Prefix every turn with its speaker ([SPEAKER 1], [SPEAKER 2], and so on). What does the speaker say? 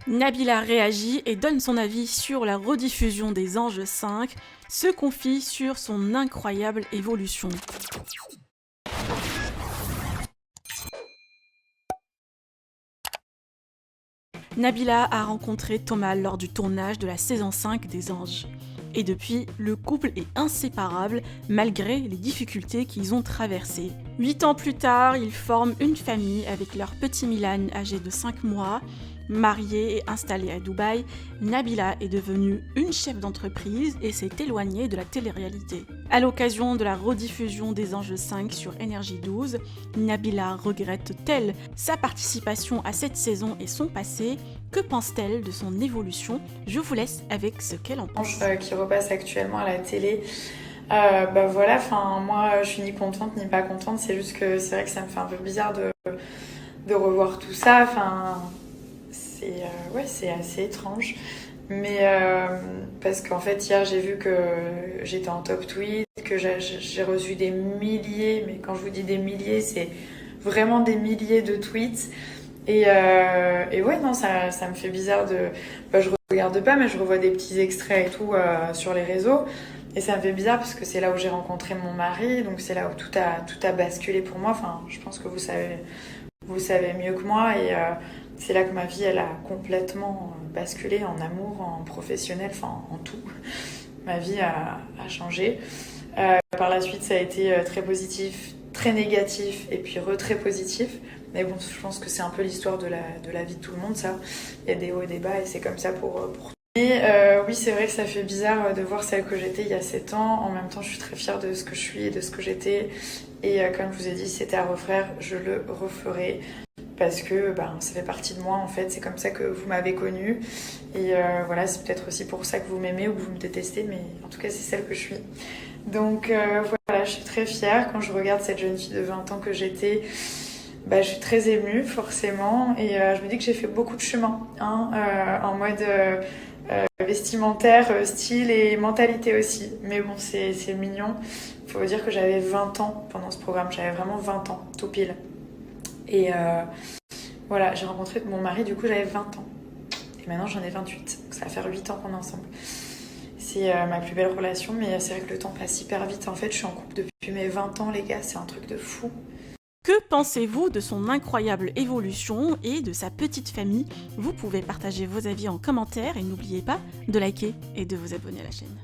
[SPEAKER 1] Nabila réagit et donne son avis sur la rediffusion des Anges 5, se confie sur son incroyable évolution. Nabila a rencontré Thomas lors du tournage de la saison 5 des Anges. Et depuis, le couple est inséparable malgré les difficultés qu'ils ont traversées. 8 ans plus tard, ils forment une famille avec leur petit Milan âgé de 5 mois. Mariée et installée à Dubaï, Nabila est devenue une chef d'entreprise et s'est éloignée de la télé-réalité. À l'occasion de la rediffusion des Anges 5 sur Énergie 12, Nabila regrette-t-elle sa participation à cette saison et son passé? Que pense-t-elle de son évolution? Je vous laisse avec ce qu'elle en pense.
[SPEAKER 2] Qui repasse actuellement à la télé. Moi je suis ni contente ni pas contente, c'est juste que c'est vrai que ça me fait un peu bizarre de revoir tout ça. C'est assez étrange. Mais parce qu'en fait, hier, j'ai vu que j'étais en top tweet, que j'ai reçu des milliers, mais quand je vous dis des milliers, c'est vraiment des milliers de tweets. Et ouais, non, ça me fait bizarre je regarde pas, mais je revois des petits extraits et tout sur les réseaux. Et ça me fait bizarre parce que c'est là où j'ai rencontré mon mari, donc c'est là où tout a basculé pour moi. Enfin, je pense que vous savez mieux que moi. Et c'est là que ma vie, elle a complètement basculé en amour, en professionnel, enfin en tout. Ma vie a changé. Par la suite, ça a été très positif, très négatif et puis très positif. Mais bon, je pense que c'est un peu l'histoire de la vie de tout le monde, ça. Il y a des hauts et des bas et c'est comme ça pour tout. Et oui, c'est vrai que ça fait bizarre de voir celle que j'étais il y a 7 ans. En même temps, je suis très fière de ce que je suis et de ce que j'étais. Et comme je vous ai dit, si c'était à refaire, je le referai. Parce que ça fait partie de moi, en fait. C'est comme ça que vous m'avez connue. Et voilà, c'est peut-être aussi pour ça que vous m'aimez ou que vous me détestez. Mais en tout cas, c'est celle que je suis. Donc voilà, je suis très fière. Quand je regarde cette jeune fille de 20 ans que j'étais, je suis très émue, forcément. Et je me dis que j'ai fait beaucoup de chemin, en mode vestimentaire, style et mentalité aussi. Mais bon, c'est mignon. Il faut dire que j'avais 20 ans pendant ce programme. J'avais vraiment 20 ans, tout pile. Et voilà, j'ai rencontré mon mari, du coup, j'avais 20 ans. Et maintenant, j'en ai 28. Donc ça va faire 8 ans qu'on est ensemble. C'est ma plus belle relation, mais c'est vrai que le temps passe hyper vite. En fait, je suis en couple depuis mes 20 ans, les gars. C'est un truc de fou.
[SPEAKER 1] Que pensez-vous de son incroyable évolution et de sa petite famille? Vous pouvez partager vos avis en commentaire et n'oubliez pas de liker et de vous abonner à la chaîne.